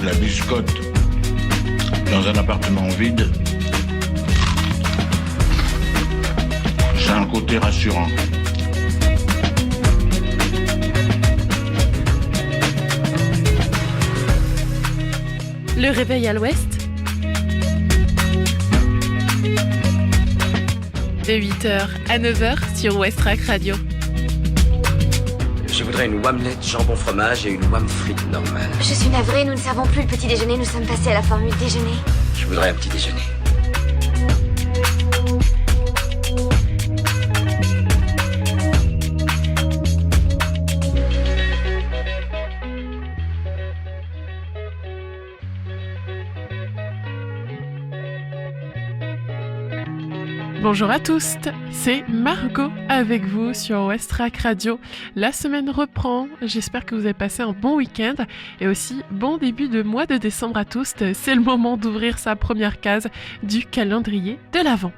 la biscotte dans un appartement vide, c'est un côté rassurant. Le réveil à l'ouest, de 8h à 9h sur Westrack Radio. Je voudrais une omelette jambon fromage et une omelette frite normale. Je suis navrée, nous ne servons plus le petit déjeuner, nous sommes passés à la formule déjeuner. Je voudrais un petit déjeuner. Bonjour à tous, c'est Margot avec vous sur Westrack Radio. La semaine reprend, j'espère que vous avez passé un bon week-end et aussi bon début de mois de décembre à tous. C'est le moment d'ouvrir sa première case du calendrier de l'Avent.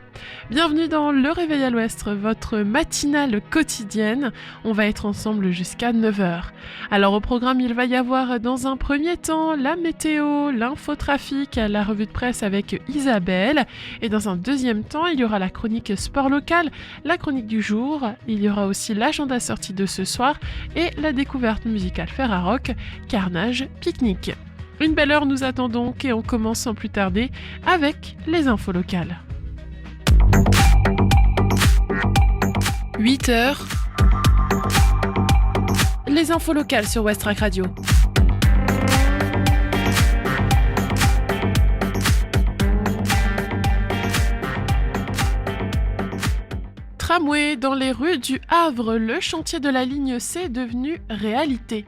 Bienvenue dans Le Réveil à l'Ouest, votre matinale quotidienne. On va être ensemble jusqu'à 9h. Alors au programme, il va y avoir dans un premier temps la météo, l'infotrafic, la revue de presse avec Isabelle. Et dans un deuxième temps, il y aura la chronique sport local, la chronique du jour. Il y aura aussi l'agenda sortie de ce soir et la découverte musicale Ferrarock, Carnage, Pique-Nique. Une belle heure nous attend donc et on commence sans plus tarder avec les infos locales. 8h. Les infos locales sur Westrack Radio. Tramway dans les rues du Havre, le chantier de la ligne C est devenu réalité.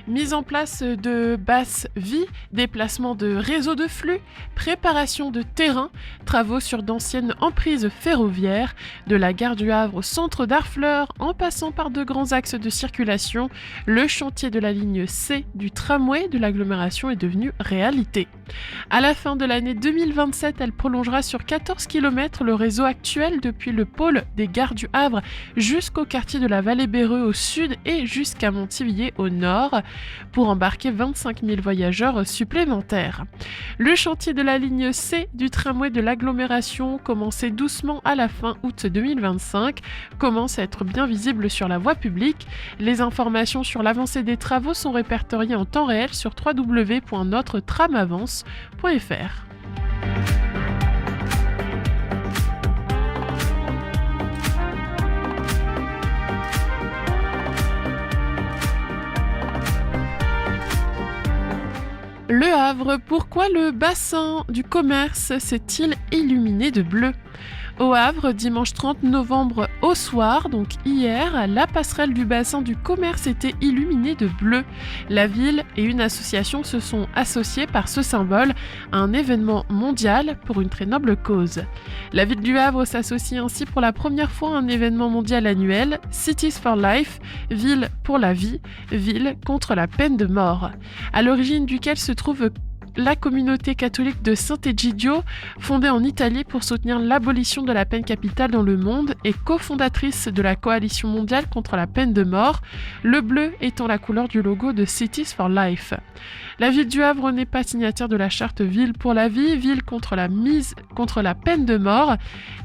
Mise en place de basses vies, déplacement de réseaux de flux, préparation de terrain, travaux sur d'anciennes emprises ferroviaires, de la gare du Havre au centre d'Harfleur, en passant par de grands axes de circulation, le chantier de la ligne C du tramway de l'agglomération est devenu réalité. À la fin de l'année 2027, elle prolongera sur 14 km le réseau actuel depuis le pôle des gares du Havre jusqu'au quartier de la Vallée-Béreux au sud et jusqu'à Montivilliers au nord pour embarquer 25 000 voyageurs supplémentaires. Le chantier de la ligne C du tramway de l'agglomération, commencé doucement à la fin août 2025, commence à être bien visible sur la voie publique. Les informations sur l'avancée des travaux sont répertoriées en temps réel sur www.notretramavance.fr. Le Havre, pourquoi le bassin du commerce s'est-il illuminé de bleu ? Au Havre, dimanche 30 novembre au soir, donc hier, la passerelle du bassin du commerce était illuminée de bleu. La ville et une association se sont associées par ce symbole à un événement mondial pour une très noble cause. La ville du Havre s'associe ainsi pour la première fois à un événement mondial annuel, Cities for Life, ville pour la vie, ville contre la peine de mort, à l'origine duquel se trouve la communauté catholique de Sant'Egidio, fondée en Italie pour soutenir l'abolition de la peine capitale dans le monde et cofondatrice de la coalition mondiale contre la peine de mort, le bleu étant la couleur du logo de Cities for Life. La ville du Havre n'est pas signataire de la charte Ville pour la vie, ville contre la peine de mort,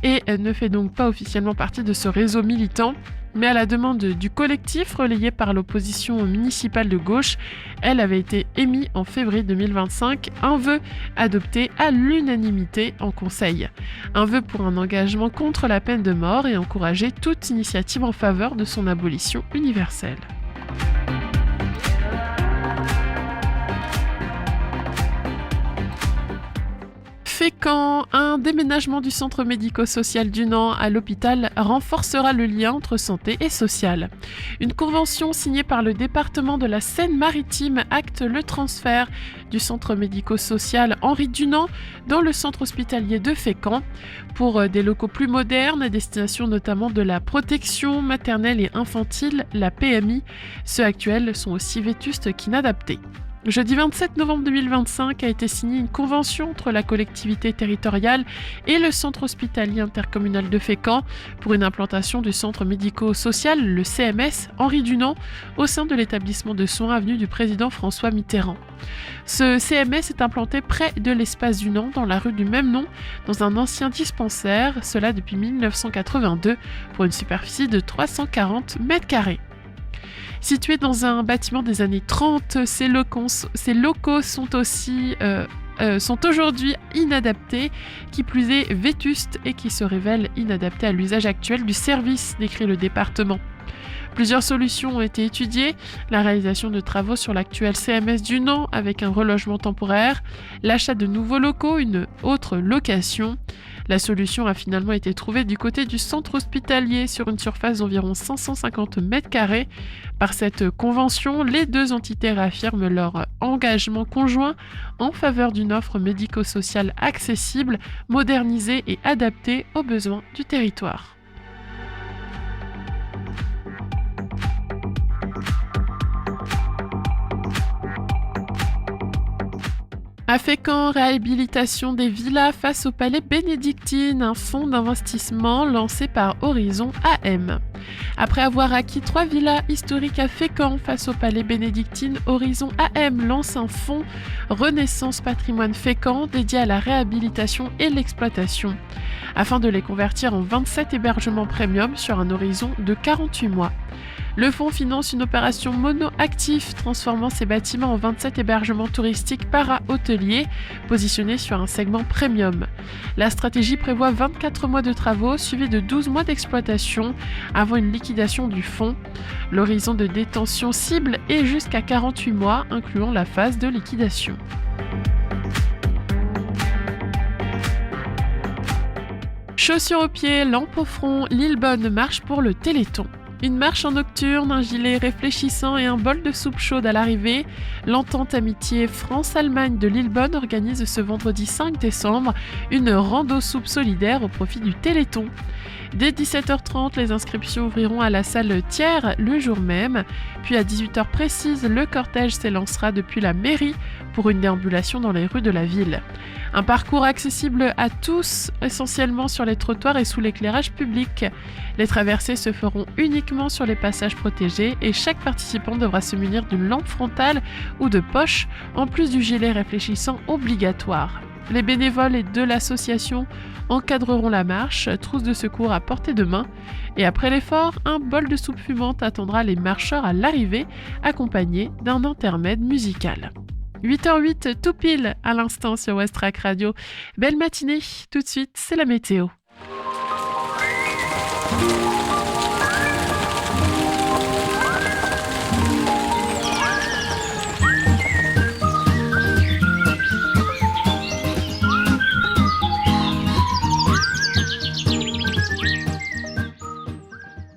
et ne fait donc pas officiellement partie de ce réseau militant. Mais à la demande du collectif relayé par l'opposition municipale de gauche, elle avait été émise en février 2025, un vœu adopté à l'unanimité en conseil. Un vœu pour un engagement contre la peine de mort et encourager toute initiative en faveur de son abolition universelle. Fécamp, un déménagement du centre médico-social du Nant à l'hôpital renforcera le lien entre santé et social. Une convention signée par le département de la Seine-Maritime acte le transfert du centre médico-social Henri Dunant dans le centre hospitalier de Fécamp pour des locaux plus modernes à destination notamment de la protection maternelle et infantile, la PMI. Ceux actuels sont aussi vétustes qu'inadaptés. Jeudi 27 novembre 2025 a été signée une convention entre la collectivité territoriale et le centre hospitalier intercommunal de Fécamp pour une implantation du centre médico-social, le CMS, Henri Dunant, au sein de l'établissement de soins avenue du président François Mitterrand. Ce CMS est implanté près de l'espace Dunant, dans la rue du même nom, dans un ancien dispensaire, cela depuis 1982, pour une superficie de 340 m². Situé dans un bâtiment des années 30, ces locaux sont aujourd'hui inadaptés, qui plus est vétustes et qui se révèlent inadaptés à l'usage actuel du service, décrit le département. Plusieurs solutions ont été étudiées, la réalisation de travaux sur l'actuel CMS Dunant avec un relogement temporaire, l'achat de nouveaux locaux, une autre location. La solution a finalement été trouvée du côté du centre hospitalier sur une surface d'environ 550 m². Par cette convention, les deux entités réaffirment leur engagement conjoint en faveur d'une offre médico-sociale accessible, modernisée et adaptée aux besoins du territoire. À Fécamp, réhabilitation des villas face au palais bénédictine, un fonds d'investissement lancé par Horizon AM. Après avoir acquis 3 villas historiques à Fécamp face au palais bénédictine, Horizon AM lance un fonds Renaissance Patrimoine Fécamp dédié à la réhabilitation et l'exploitation, afin de les convertir en 27 hébergements premium sur un horizon de 48 mois. Le fonds finance une opération mono-actif transformant ces bâtiments en 27 hébergements touristiques para-hôteliers positionnés sur un segment premium. La stratégie prévoit 24 mois de travaux suivis de 12 mois d'exploitation avant une liquidation du fonds. L'horizon de détention cible est jusqu'à 48 mois, incluant la phase de liquidation. Chaussures aux pieds, lampes au front, Lillebonne marche pour le Téléthon. Une marche en nocturne, un gilet réfléchissant et un bol de soupe chaude à l'arrivée. L'entente amitié France-Allemagne de Lillebonne organise ce vendredi 5 décembre une rando soupe solidaire au profit du Téléthon. Dès 17h30, les inscriptions ouvriront à la salle Thiers le jour même. Puis à 18h précise, le cortège s'élancera depuis la mairie pour une déambulation dans les rues de la ville. Un parcours accessible à tous, essentiellement sur les trottoirs et sous l'éclairage public. Les traversées se feront uniquement sur les passages protégés et chaque participant devra se munir d'une lampe frontale ou de poche, en plus du gilet réfléchissant obligatoire. Les bénévoles de l'association encadreront la marche, trousse de secours à portée de main, et après l'effort, un bol de soupe fumante attendra les marcheurs à l'arrivée, accompagné d'un intermède musical. 8h08 tout pile à l'instant sur Westrack Radio. Belle matinée, tout de suite c'est la météo.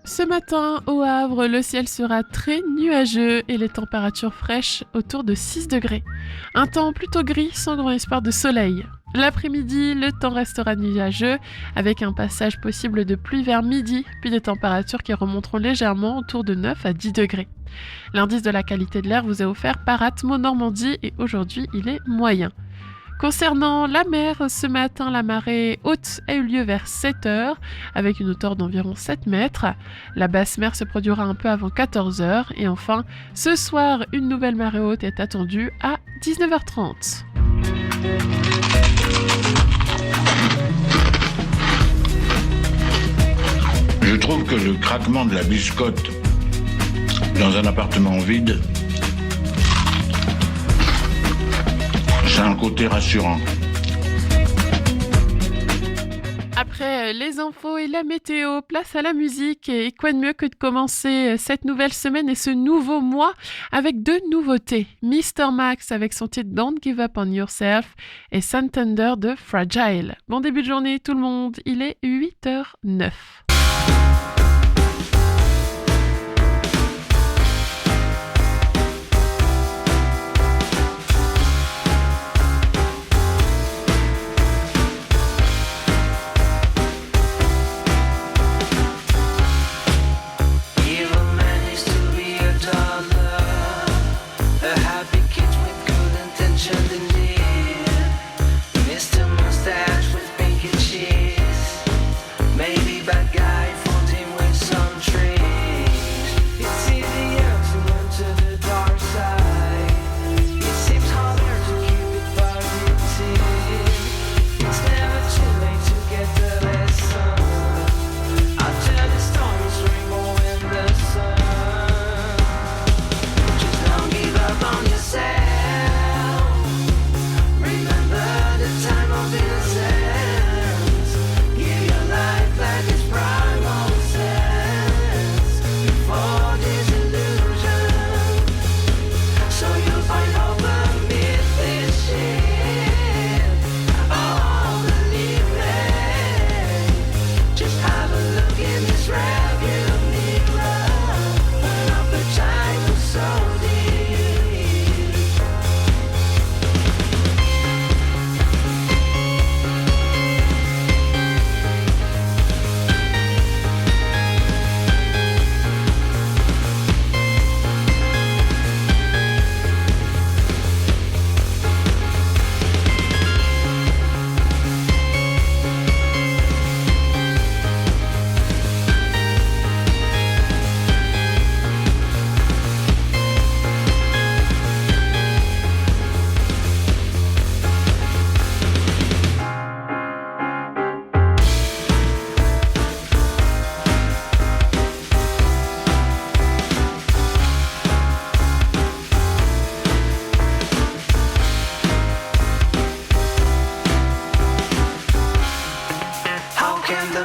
Ce matin, au Havre, le ciel sera très nuageux et les températures fraîches autour de 6 degrés. Un temps plutôt gris sans grand espoir de soleil. L'après-midi, le temps restera nuageux avec un passage possible de pluie vers midi, puis des températures qui remonteront légèrement autour de 9 à 10 degrés. L'indice de la qualité de l'air vous est offert par Atmo Normandie et aujourd'hui il est moyen. Concernant la mer, ce matin, la marée haute a eu lieu vers 7h avec une hauteur d'environ 7 mètres. La basse mer se produira un peu avant 14h. Et enfin, ce soir, une nouvelle marée haute est attendue à 19h30. Je trouve que le craquement de la biscotte dans un appartement vide, c'est un côté rassurant. Après les infos et la météo, place à la musique. Et quoi de mieux que de commencer cette nouvelle semaine et ce nouveau mois avec 2 nouveautés. Mr. Max avec son titre Don't Give Up On Yourself et Santander de Fragile. Bon début de journée tout le monde, il est 8h09. Evil man used to be a toddler, a happy kid with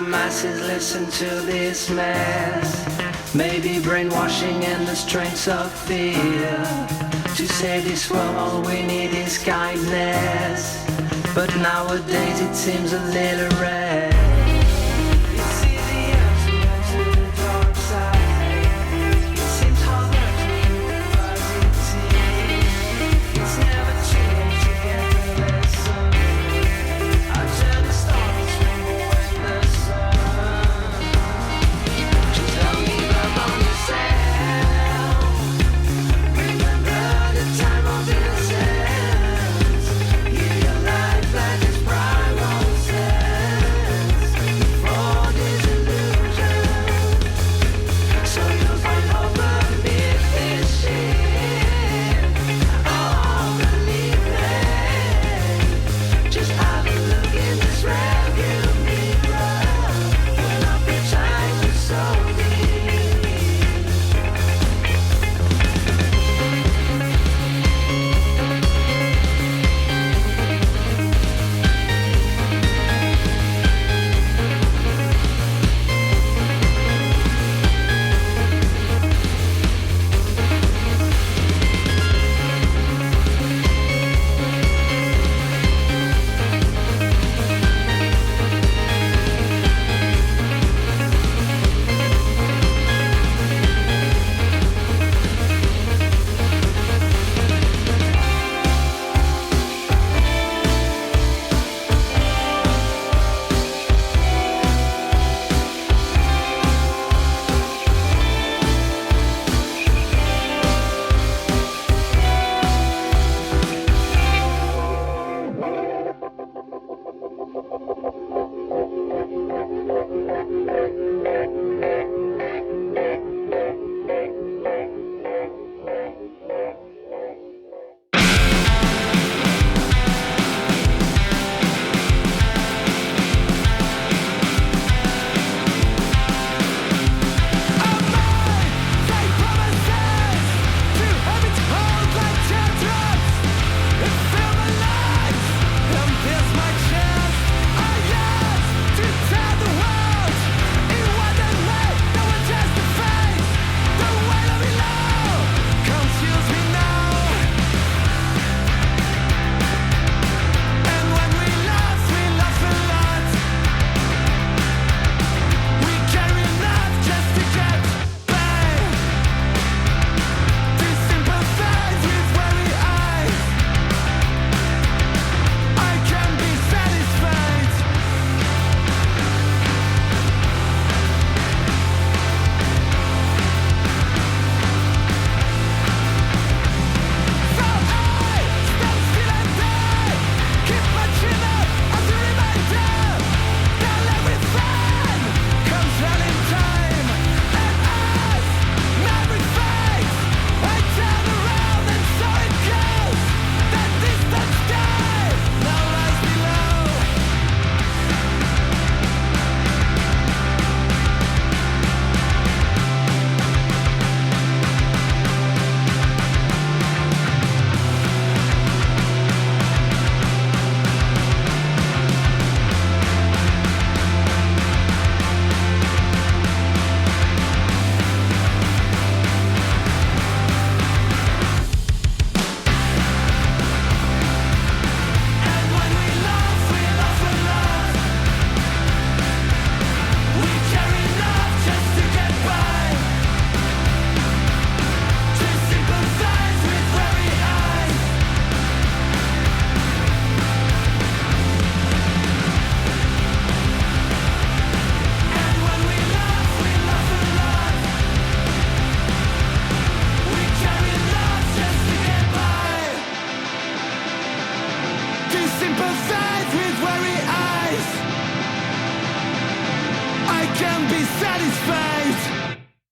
masses listen to this mess. Maybe brainwashing and the strength of fear. To save this world all we need is kindness. But nowadays it seems a little rare. It's easier to enter the dark side. It seems harder to do positive. It's never too late to get the lesson. I tell the stars when the sun. Just don't give up on yourself. Remember the time of innocence. Give your life like it's primal sense. For this illusion, so you'll find hope amid this shit. Oh, believe me. Just have a look in this rearview mirror. When up your times are so deep.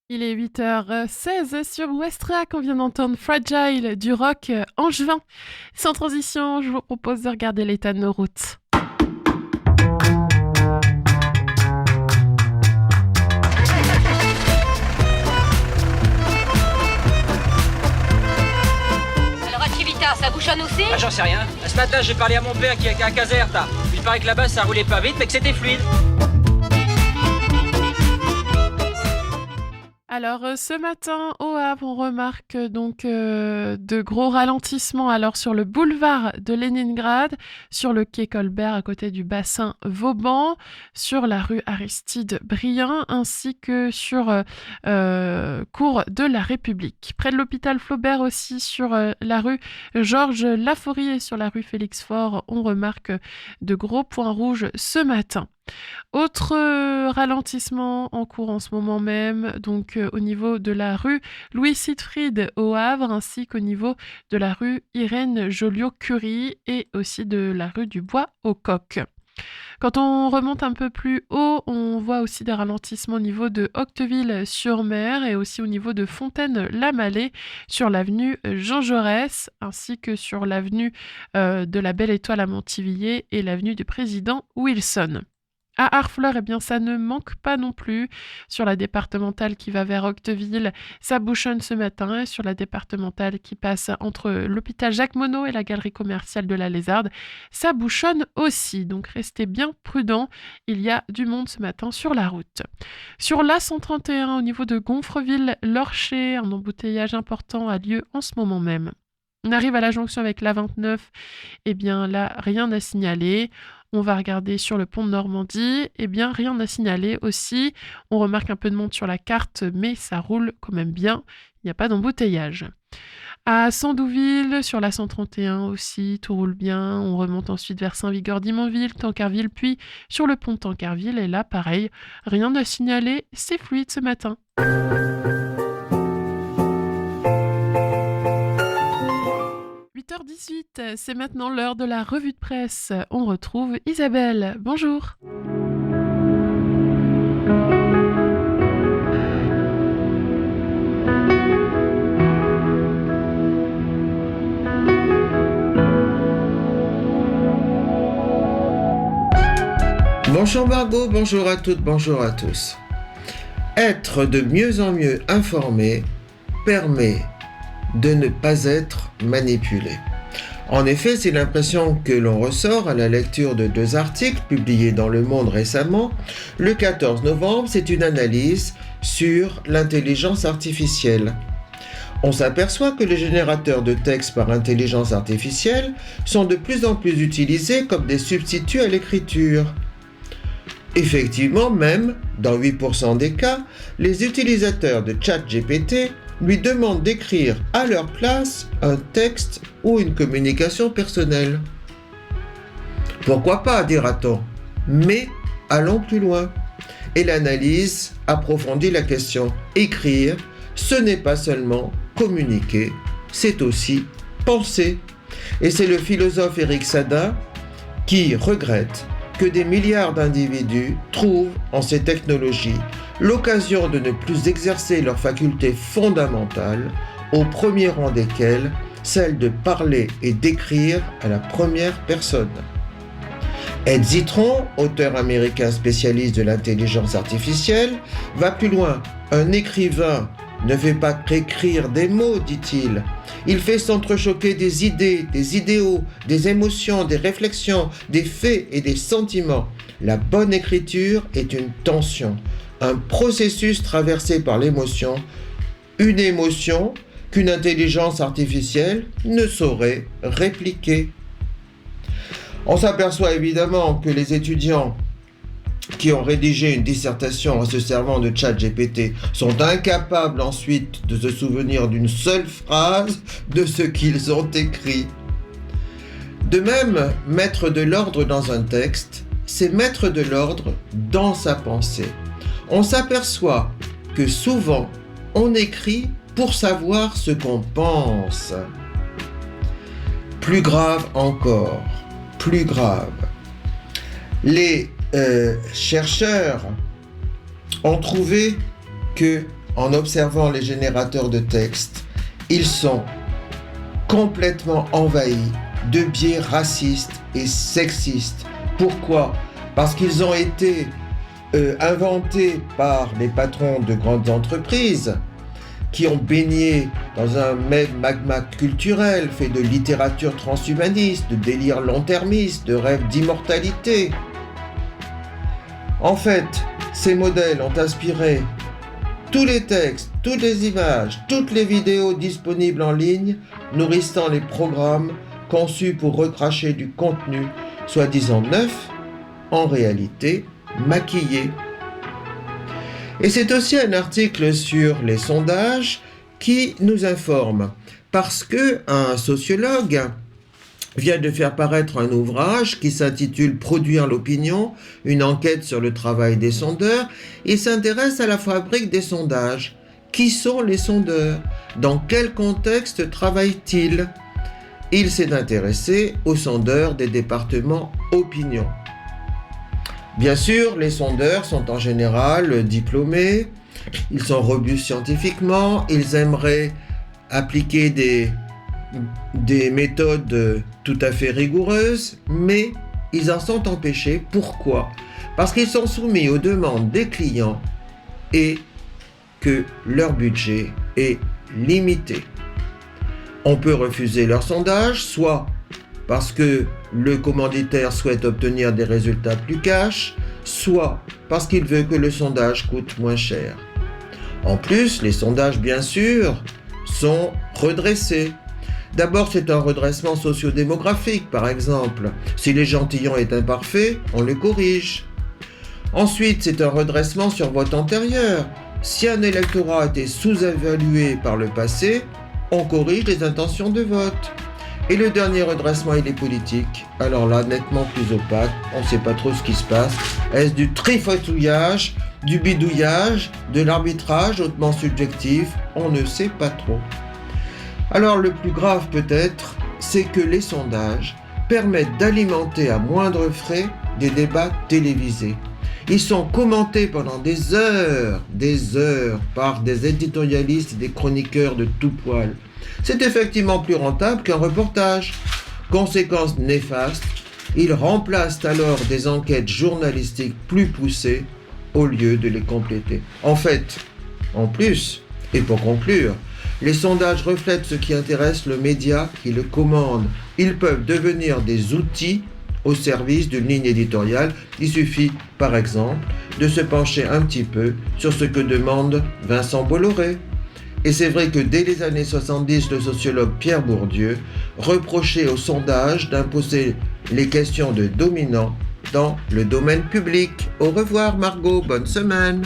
Il est 8h16 sur Westrack, on vient d'entendre Fragile du rock angevin. Sans transition, je vous propose de regarder l'état de nos routes. Alors à Civita, ça bouchonne aussi? Ah, j'en sais rien. Ce matin, j'ai parlé à mon père qui est à Caserta. Il paraît que là-bas, ça roulait pas vite, mais que c'était fluide. Alors, ce matin, au Havre, on remarque donc de gros ralentissements alors sur le boulevard de Léningrad, sur le quai Colbert à côté du bassin Vauban, sur la rue Aristide Briand, ainsi que sur cours de la République. Près de l'hôpital Flaubert aussi, sur la rue Georges Laforie et sur la rue Félix Faure, on remarque de gros points rouges ce matin. Autre ralentissement en cours en ce moment même, donc au niveau de la rue Louis-Siegfried au Havre, ainsi qu'au niveau de la rue Irène Joliot-Curie et aussi de la rue du Bois au Coq. Quand on remonte un peu plus haut, on voit aussi des ralentissements au niveau de Octeville-sur-Mer et aussi au niveau de Fontaine-la-Mallet sur l'avenue Jean Jaurès, ainsi que sur l'avenue de la Belle Étoile à Montivilliers et l'avenue du Président Wilson. À Harfleur, eh bien, ça ne manque pas non plus. Sur la départementale qui va vers Octeville, ça bouchonne ce matin. Et sur la départementale qui passe entre l'hôpital Jacques Monod et la galerie commerciale de la Lézarde, ça bouchonne aussi. Donc restez bien prudents. Il y a du monde ce matin sur la route. Sur l'A131, au niveau de Gonfreville-Lorcher, un embouteillage important a lieu en ce moment même. On arrive à la jonction avec l'A29. Eh bien là, rien à signaler. On va regarder sur le pont de Normandie, eh bien rien à signaler aussi. On remarque un peu de monde sur la carte, mais ça roule quand même bien. Il n'y a pas d'embouteillage. À Sandouville, sur la 131 aussi, tout roule bien. On remonte ensuite vers Saint-Vigor-d'Imonville, Tancarville, puis sur le pont de Tancarville. Et là, pareil, rien à signaler, c'est fluide ce matin. 8h18, c'est maintenant l'heure de la revue de presse. On retrouve Isabelle. Bonjour. Bonjour Margot, bonjour à toutes, bonjour à tous. Être de mieux en mieux informé permet de ne pas être manipulé. En effet, c'est l'impression que l'on ressort à la lecture de 2 articles publiés dans Le Monde récemment. Le 14 novembre, c'est une analyse sur l'intelligence artificielle. On s'aperçoit que les générateurs de texte par intelligence artificielle sont de plus en plus utilisés comme des substituts à l'écriture. Effectivement, même, dans 8% des cas, les utilisateurs de ChatGPT lui demandent d'écrire à leur place un texte ou une communication personnelle. Pourquoi pas, dira-t-on, mais allons plus loin. Et l'analyse approfondit la question. Écrire, ce n'est pas seulement communiquer, c'est aussi penser. Et c'est le philosophe Éric Sadin qui regrette que des milliards d'individus trouvent en ces technologies l'occasion de ne plus exercer leurs facultés fondamentales, au premier rang desquelles celle de parler et d'écrire à la première personne. Ed Zitron, auteur américain spécialiste de l'intelligence artificielle, va plus loin. Un écrivain ne fait pas qu'écrire des mots, dit-il. Il fait s'entrechoquer des idées, des idéaux, des émotions, des réflexions, des faits et des sentiments. La bonne écriture est une tension, un processus traversé par l'émotion, une émotion qu'une intelligence artificielle ne saurait répliquer. On s'aperçoit évidemment que les étudiants qui ont rédigé une dissertation en se servant de ChatGPT sont incapables ensuite de se souvenir d'une seule phrase de ce qu'ils ont écrit. De même, mettre de l'ordre dans un texte, c'est mettre de l'ordre dans sa pensée. On s'aperçoit que souvent, on écrit pour savoir ce qu'on pense. Plus grave encore, plus grave. Les chercheurs ont trouvé que, en observant les générateurs de texte, ils sont complètement envahis de biais racistes et sexistes. Pourquoi ? Parce qu'ils ont été inventés par les patrons de grandes entreprises qui ont baigné dans un même magma culturel fait de littérature transhumaniste, de délire long-termiste, de rêve d'immortalité. En fait, ces modèles ont inspiré tous les textes, toutes les images, toutes les vidéos disponibles en ligne, nourrissant les programmes conçus pour recracher du contenu, soi-disant neuf, en réalité maquillé. Et c'est aussi un article sur les sondages qui nous informe, parce que un sociologue vient de faire paraître un ouvrage qui s'intitule « Produire l'opinion, une enquête sur le travail des sondeurs ». Il s'intéresse à la fabrique des sondages. Qui sont les sondeurs? Dans quel contexte travaillent-ils? Il s'est intéressé aux sondeurs des départements opinion. Bien sûr, les sondeurs sont en général diplômés, ils sont robustes scientifiquement, ils aimeraient appliquer des méthodes tout à fait rigoureuses, mais ils en sont empêchés. Pourquoi? Parce qu'ils sont soumis aux demandes des clients et que leur budget est limité. On peut refuser leur sondage, soit parce que le commanditaire souhaite obtenir des résultats plus cash, soit parce qu'il veut que le sondage coûte moins cher. En plus, les sondages, bien sûr, sont redressés. D'abord, c'est un redressement sociodémographique, par exemple. Si l'échantillon est imparfait, on le corrige. Ensuite, c'est un redressement sur vote antérieur. Si un électorat a été sous-évalué par le passé, on corrige les intentions de vote. Et le dernier redressement, il est politique. Alors là, nettement plus opaque, on ne sait pas trop ce qui se passe. Est-ce du trifouillage, du bidouillage, de l'arbitrage hautement subjectif? On ne sait pas trop. Alors le plus grave peut-être, c'est que les sondages permettent d'alimenter à moindre frais des débats télévisés. Ils sont commentés pendant des heures, par des éditorialistes et des chroniqueurs de tout poil. C'est effectivement plus rentable qu'un reportage. Conséquence néfaste, ils remplacent alors des enquêtes journalistiques plus poussées au lieu de les compléter. En fait, en plus, et pour conclure, les sondages reflètent ce qui intéresse le média qui le commande. Ils peuvent devenir des outils au service d'une ligne éditoriale. Il suffit, par exemple, de se pencher un petit peu sur ce que demande Vincent Bolloré. Et c'est vrai que dès les années 70, le sociologue Pierre Bourdieu reprochait aux sondages d'imposer les questions de dominants dans le domaine public. Au revoir Margot, bonne semaine.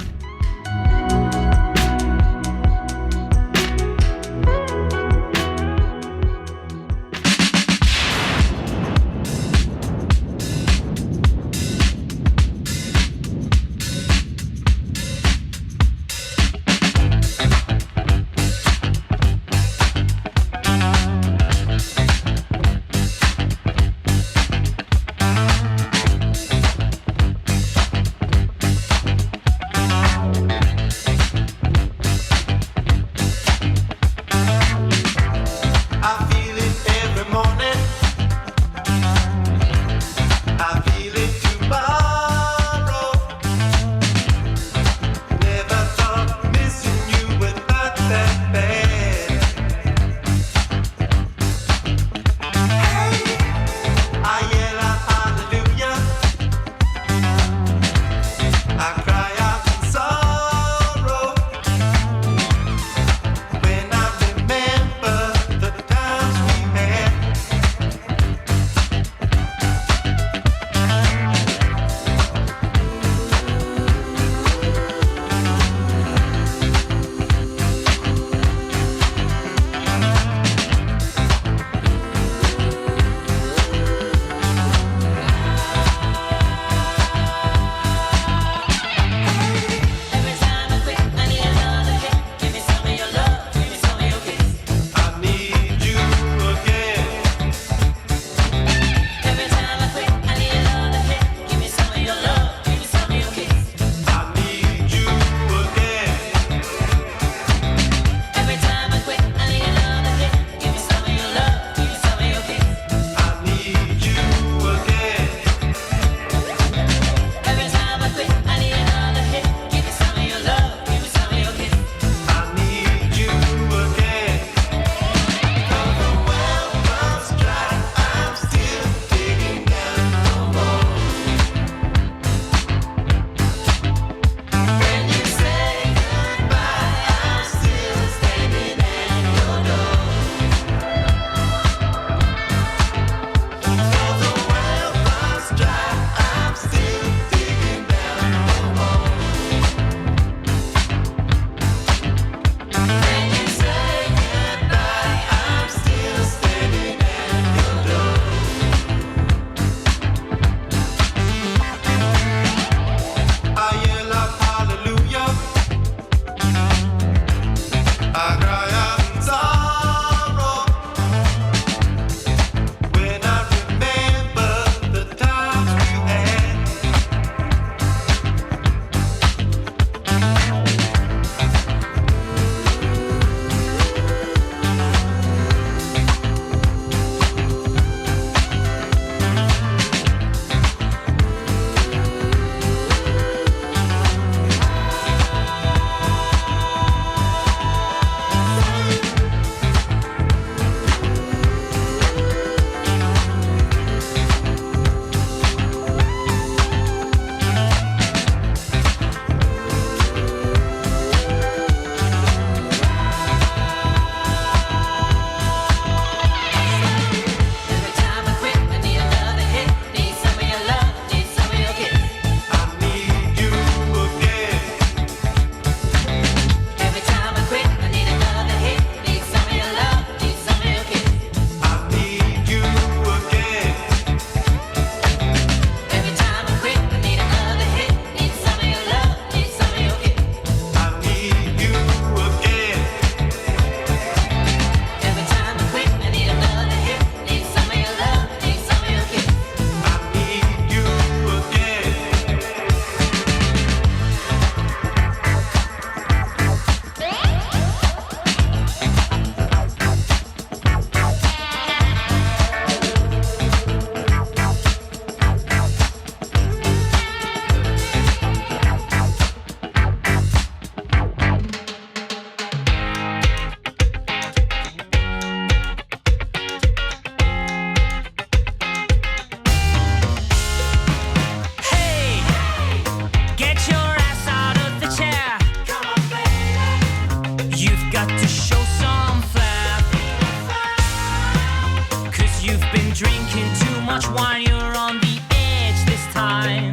much wine, you're on the edge this time.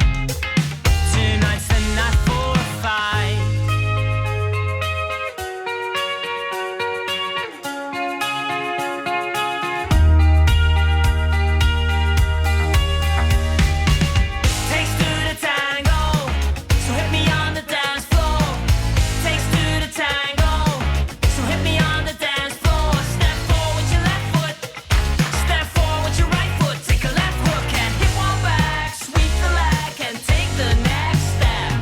Tonight's the night for a fight. Takes two to tango, so hit me on the dance floor. Takes two to tango, so hit me on the dance floor. Step forward with your left foot, step forward with your right foot. Take a left hook and hit one back, sweep the leg and take the next step.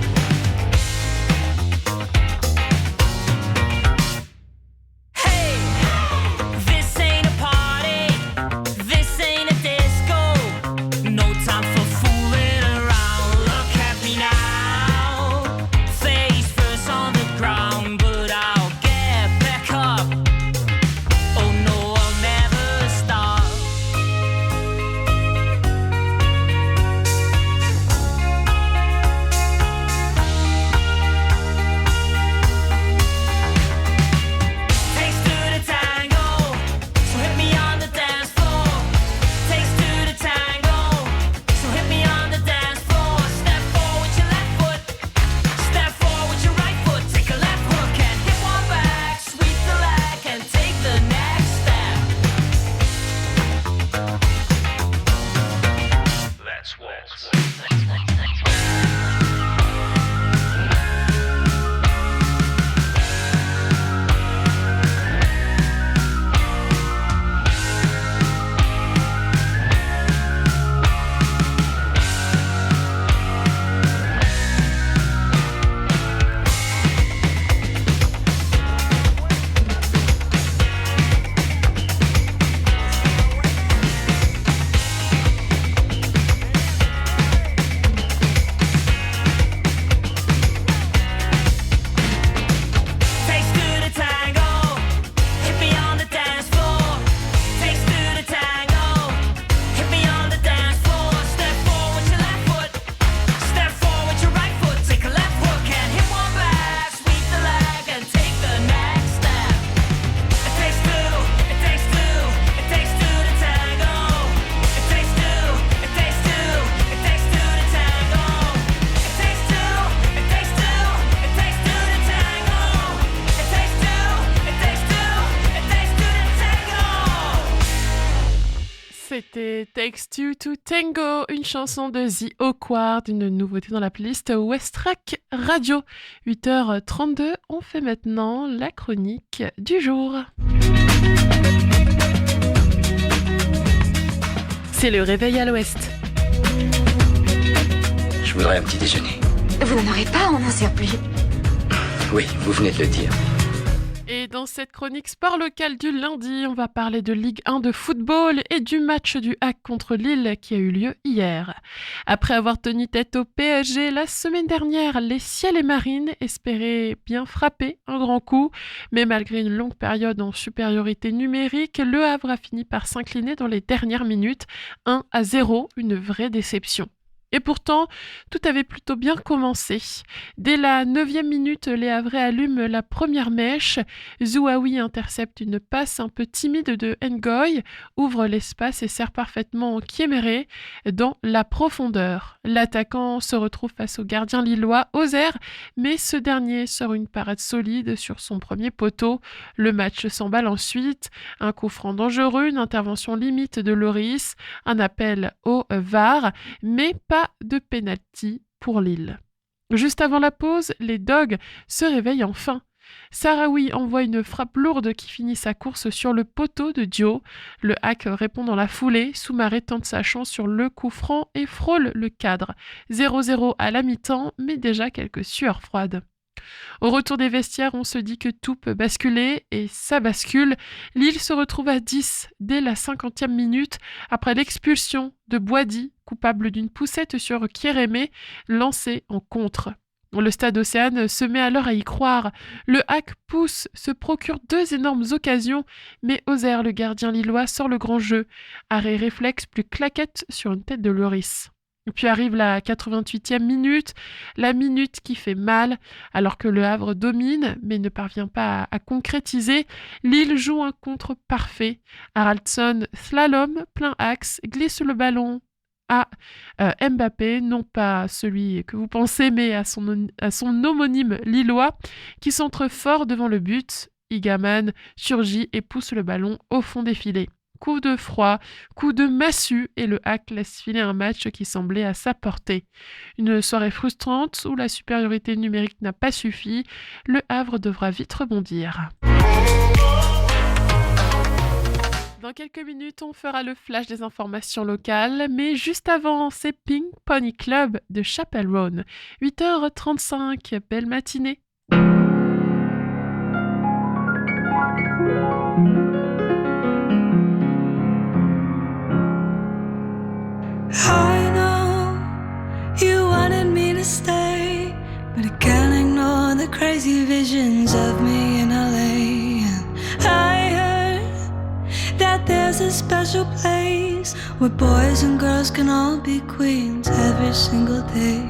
Hey, this ain't a party, this ain't a disco. No time for fooling around. Look at me now, face first on the ground, but I'll get back up. Oh no, I'll never stop. Takes two to tango, so hit me on the dance floor. Takes two to tango, so hit me on the dance floor. Step forward with your left foot, step forward with your right foot. Take a left hook and hit one back, sweep the leg and take the next step. Let's waltz. Takes two to tango, hit me on the dance floor. Takes two to tango, hit me on the dance floor. Step forward with your left foot, step forward with your right foot. Take a left hook and hit one back, sweep the leg and take the next step. It takes two, it takes two, it takes two to tango. It takes two, it takes two, it takes two to tango. It takes two, it takes two, it takes two to tango. It takes two, it takes two, it takes two to tango. C'était Takes Two to Tango, une chanson de The Awkward, une nouveauté dans la playlist Westrack Radio. 8h32, on fait maintenant la chronique du jour. C'est le réveil à l'ouest. Je voudrais un petit déjeuner. Vous n'en aurez pas, on n'en sert plus. Oui, vous venez de le dire. Et dans cette chronique sport local du lundi, on va parler de Ligue 1 de football et du match du HAC contre Lille qui a eu lieu hier. Après avoir tenu tête au PSG la semaine dernière, les Ciels et Marines espéraient bien frapper un grand coup, mais malgré une longue période en supériorité numérique, Le Havre a fini par s'incliner dans les dernières minutes, 1-0, une vraie déception. Et pourtant, tout avait plutôt bien commencé. Dès la 9e minute, les Havrais allument la première mèche. Zouaoui intercepte une passe un peu timide de Ngoy, ouvre l'espace et sert parfaitement Kéméré dans la profondeur. L'attaquant se retrouve face au gardien lillois Ozer, mais ce dernier sort une parade solide sur son premier poteau. Le match s'emballe ensuite. Un coup franc dangereux, une intervention limite de Loris, un appel au VAR, mais pas de pénalty pour Lille. Juste avant la pause, les Dogs se réveillent enfin. Sahraoui envoie une frappe lourde qui finit sa course sur le poteau de Dio. Le HAC répond dans la foulée. Soumaré tente sa chance sur le coup franc et frôle le cadre. 0-0 à la mi-temps, mais déjà quelques sueurs froides. Au retour des vestiaires, on se dit que tout peut basculer, et ça bascule. Lille se retrouve à 10 dès la 50e minute, après l'expulsion de Boady, coupable d'une poussette sur Kérémé, lancée en contre. Le stade Océane se met alors à y croire. Le HAC pousse, se procure 2 énormes occasions, mais Ozer, le gardien lillois, sort le grand jeu. Arrêt réflexe plus claquette sur une tête de Loris. Puis arrive la 88e minute, la minute qui fait mal, alors que Le Havre domine, mais ne parvient pas à concrétiser. Lille joue un contre parfait. Haraldsson slalom, plein axe, glisse le ballon à Mbappé, non pas celui que vous pensez, mais à son homonyme lillois, qui centre fort devant le but. Igaman surgit et pousse le ballon au fond des filets. Coup de froid, coup de massue, et le Hack laisse filer un match qui semblait à sa portée. Une soirée frustrante où la supériorité numérique n'a pas suffi. Le Havre devra vite rebondir. Dans quelques minutes, on fera le flash des informations locales, mais juste avant, c'est Pink Pony Club de Chapel Roan. 8h35, belle matinée. I know you wanted me to stay, but I can't ignore the crazy visions of me in LA. And I heard that there's a special place where boys and girls can all be queens every single day.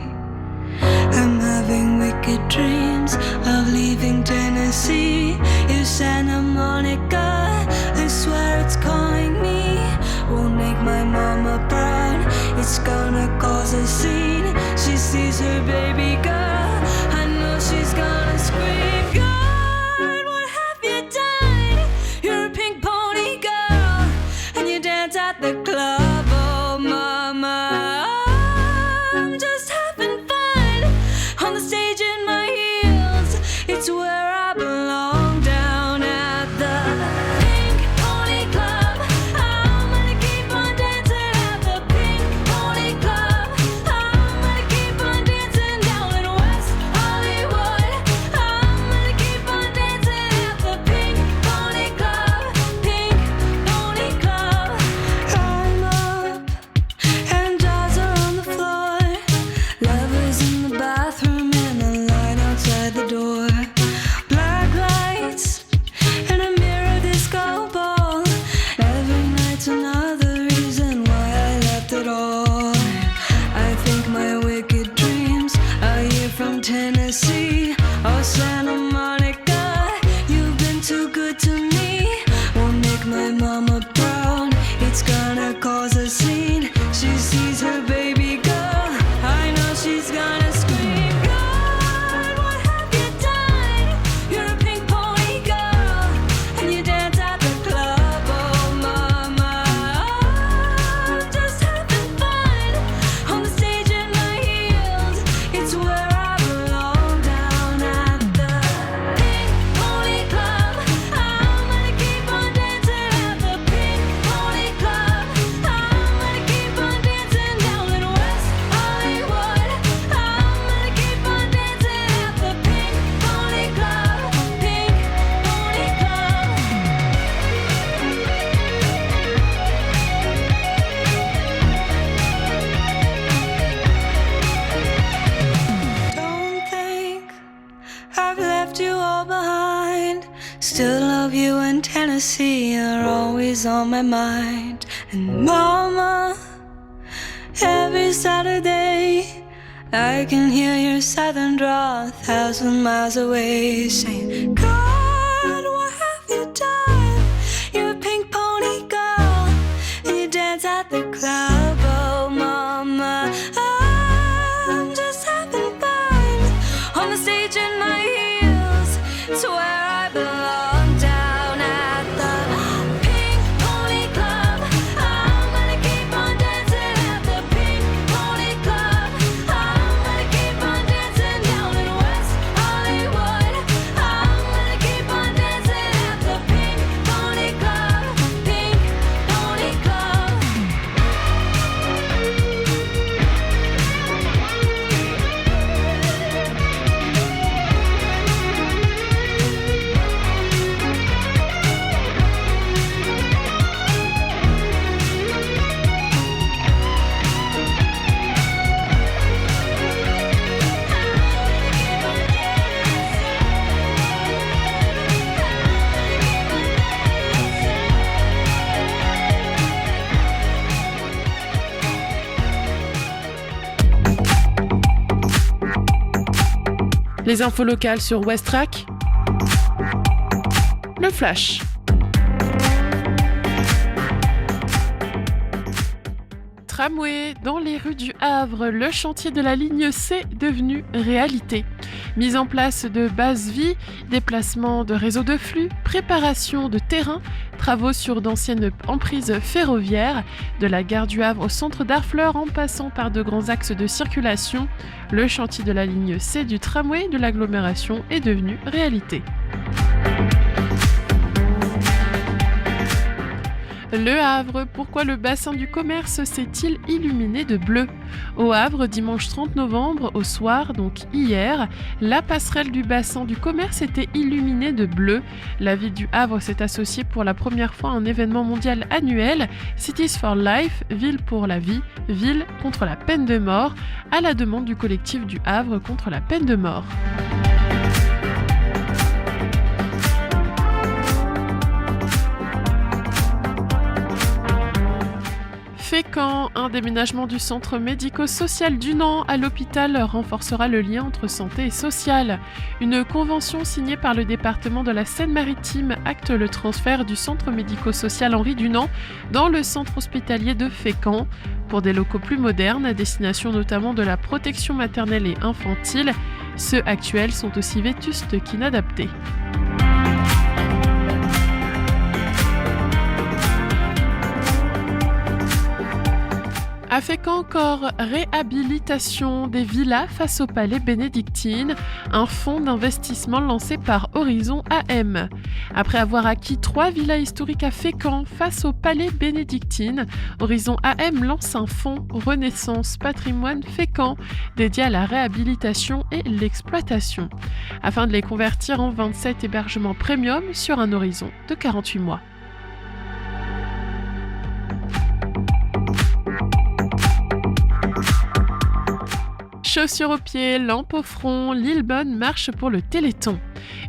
I'm having wicked dreams of leaving Tennessee. If Santa Monica, I swear it's calling me, won't make my mama proud. It's gonna cause a scene. She sees her baby girl, I know she's gonna scream. God, what have you done? You're a pink pony girl, and you dance at the club. Oh mama, I'm just having fun on the stage in my heels. It's where I belong, down at the Pink Pony Club. I'm gonna keep on dancing at the Pink Pony Club. I'm gonna keep on dancing down in West Hollywood. I'm gonna keep on dancing at the Pink Pony Club. Pink Pony Club. I'm up and dolls are on the floor. Lovers in the bathroom and a line outside the door. Black lights and a mirror disco ball. Every night's another reason why I left it all. I think my wicked dreams are here from Tennessee or Santa Monica. You've been too good to me, won't make my mama proud. It's gonna cause a scene. She sees her baby girl, I know she's gonna scream. God, what have you done? You're a pink pony girl, and you dance at the club. Oh mama, I'm just having fun on the stage in my heels. It's where I belong, down at the Pink Pony Club. I'm gonna keep on dancing at the Pink Pony Club. I'm gonna keep on dancing down in West Hollywood. I'm gonna keep on dancing at the Pink Pony Club. Pink Pony Club. Don't think I've left you all behind. Still love you, and Tennessee are always on my mind. And mama, every Saturday I can hear your southern drawl 1,000 miles away, saying, God, what have you done? You're a pink pony girl, and you dance at the club. Oh mama, I'm just having fun on the stage in my heels. It's where I belong, down at the Pink Pony Club. I'm gonna keep on dancing at the Pink Pony Club. I'm gonna keep on dancing down in West Hollywood. I'm Les infos locales sur Westrack. Le flash. Tramway dans les rues du Havre, le chantier de la ligne C devenu réalité. Mise en place de bases vie, déplacement de réseaux de flux, préparation de terrain, travaux sur d'anciennes emprises ferroviaires, de la gare du Havre au centre d'Harfleur en passant par de grands axes de circulation, le chantier de la ligne C du tramway de l'agglomération est devenu réalité. Le Havre, pourquoi le bassin du commerce s'est-il illuminé de bleu ? Au Havre, dimanche 30 novembre, au soir, donc hier, la passerelle du bassin du commerce était illuminée de bleu. La ville du Havre s'est associée pour la première fois à un événement mondial annuel, Cities for Life, Ville pour la vie, Ville contre la peine de mort, à la demande du collectif du Havre contre la peine de mort. Fécamp, un déménagement du centre médico-social du Nant à l'hôpital renforcera le lien entre santé et social. Une convention signée par le département de la Seine-Maritime acte le transfert du centre médico-social Henri Dunant dans le centre hospitalier de Fécamp pour des locaux plus modernes à destination notamment de la protection maternelle et infantile. Ceux actuels sont aussi vétustes qu'inadaptés. À Fécamp encore, réhabilitation des villas face au palais bénédictine, un fonds d'investissement lancé par Horizon AM. Après avoir acquis 3 villas historiques à Fécamp face au palais bénédictine, Horizon AM lance un fonds Renaissance Patrimoine Fécamp dédié à la réhabilitation et l'exploitation, afin de les convertir en 27 hébergements premium sur un horizon de 48 mois. Chaussures aux pieds, lampe au front, Lillebonne marche pour le Téléthon.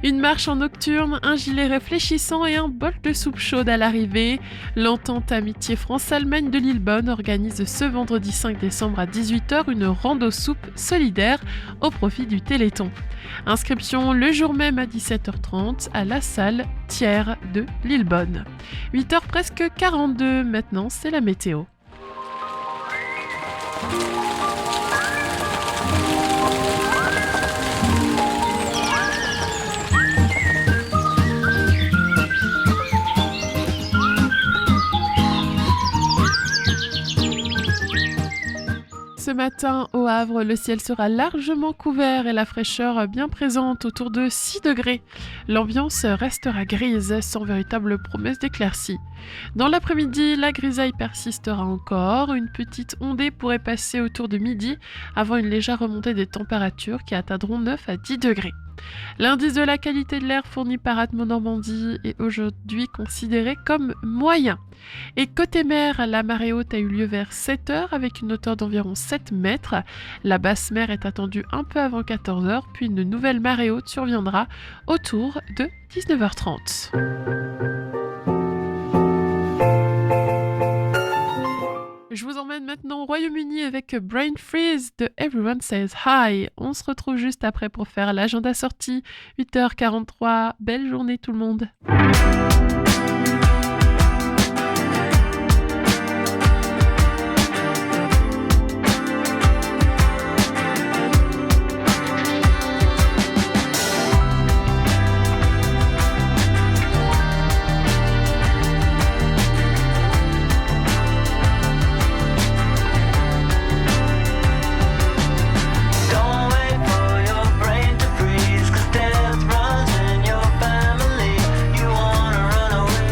Une marche en nocturne, un gilet réfléchissant et un bol de soupe chaude à l'arrivée. L'entente Amitié France-Allemagne de Lillebonne organise ce vendredi 5 décembre à 18h une rando soupe solidaire au profit du Téléthon. Inscription le jour même à 17h30 à la salle Thiers de Lillebonne. 8h presque 42, maintenant c'est la météo. Ce matin, au Havre, le ciel sera largement couvert et la fraîcheur bien présente, autour de 6 degrés. L'ambiance restera grise, sans véritable promesse d'éclaircie. Dans l'après-midi, la grisaille persistera encore. Une petite ondée pourrait passer autour de midi, avant une légère remontée des températures qui atteindront 9 à 10 degrés. L'indice de la qualité de l'air fourni par Atmo Normandie est aujourd'hui considéré comme moyen. Et côté mer, la marée haute a eu lieu vers 7h avec une hauteur d'environ 7 mètres. La basse mer est attendue un peu avant 14h, puis une nouvelle marée haute surviendra autour de 19h30. Je vous emmène maintenant au Royaume-Uni avec Brain Freeze de Everyone Says Hi. On se retrouve juste après pour faire l'agenda sortie. 8h43, belle journée tout le monde. Death runs in your family. You wanna run away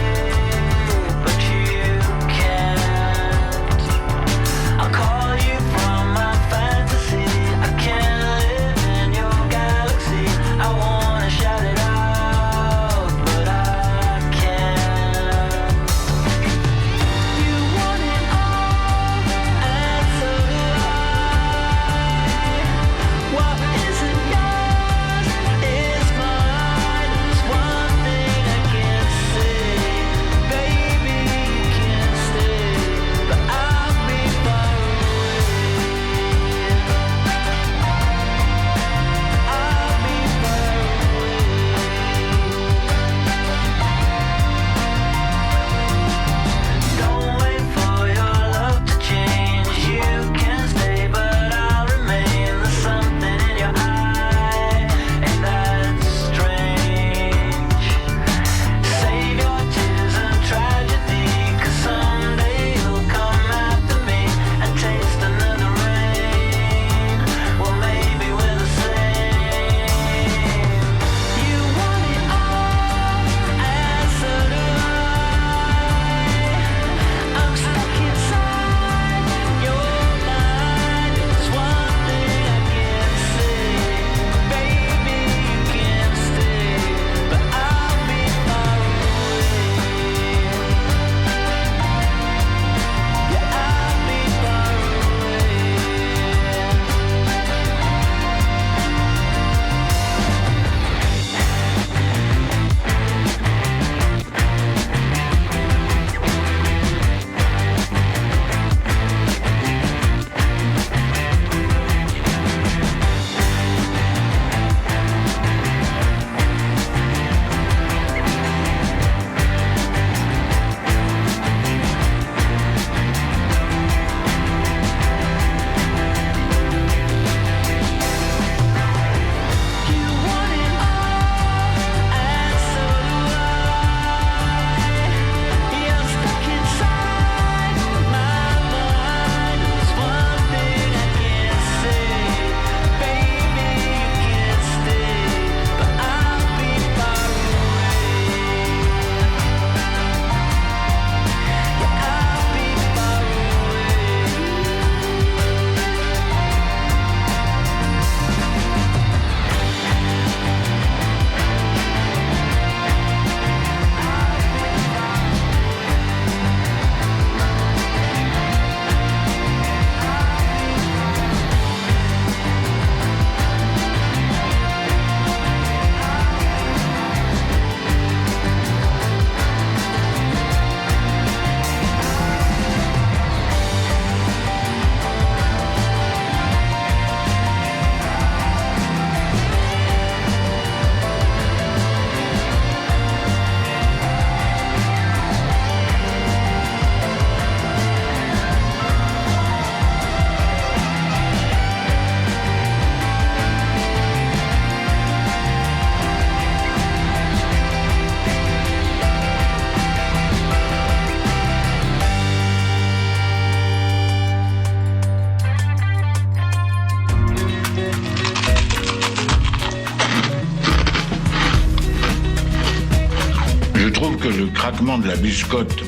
trouve que le craquement de la biscotte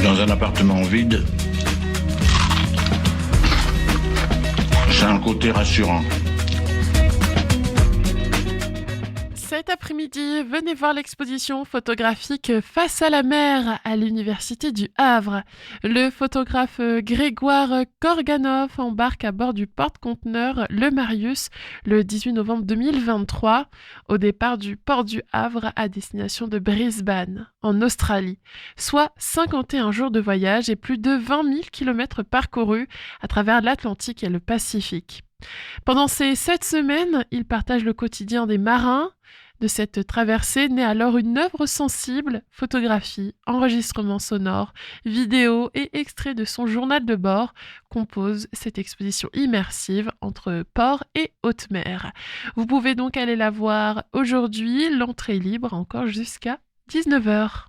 dans un appartement vide, c'est un côté rassurant. Cet après-midi, venez voir l'exposition photographique Face à la mer à l'Université du Havre. Le photographe Grégoire Korganov embarque à bord du porte-conteneur Le Marius le 18 novembre 2023 au départ du port du Havre à destination de Brisbane, en Australie. Soit 51 jours de voyage et plus de 20 000 km parcourus à travers l'Atlantique et le Pacifique. Pendant ces 7 semaines, il partage le quotidien des marins. De cette traversée naît alors une œuvre sensible, photographie, enregistrement sonore, vidéo et extrait de son journal de bord composent cette exposition immersive entre port et haute mer. Vous pouvez donc aller la voir aujourd'hui, l'entrée est libre encore jusqu'à 19h.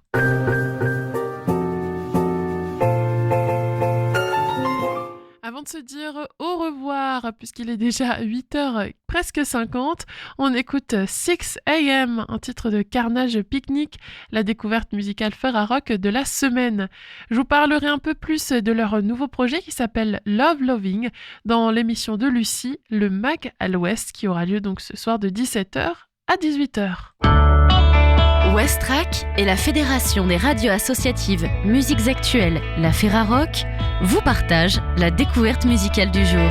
Avant de se dire au revoir, puisqu'il est déjà 8h presque 50, on écoute 6 AM, un titre de Carnage Picnic, la découverte musicale Ferrarock de la semaine. Je vous parlerai un peu plus de leur nouveau projet qui s'appelle Love Loving dans l'émission de Lucie, le Mag à l'Ouest, qui aura lieu donc ce soir de 17h à 18h. Westrack et la Fédération des radios associatives Musiques Actuelles, la Ferrarock, vous partagent la découverte musicale du jour.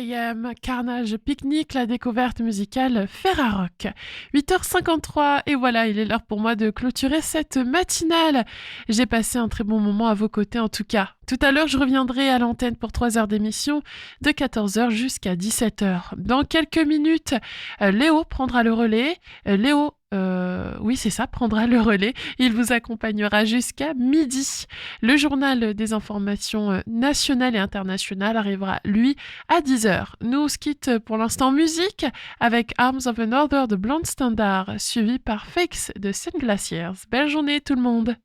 2AM, Carnage Picnic, la découverte musicale Ferrarock. 8h53 et voilà, il est l'heure pour moi de clôturer cette matinale. J'ai passé un très bon moment à vos côtés en tout cas. Tout à l'heure, je reviendrai à l'antenne pour 3 heures d'émission de 14h jusqu'à 17h. Dans quelques minutes, Léo prendra le relais. Oui, c'est ça, prendra le relais. Il vous accompagnera jusqu'à midi. Le journal des informations nationales et internationales arrivera, lui, à 10h. Nous, on se quitte pour l'instant musique avec Arms of Another de Blonde Standard, suivi par Fakes de St. Glaciers. Belle journée tout le monde!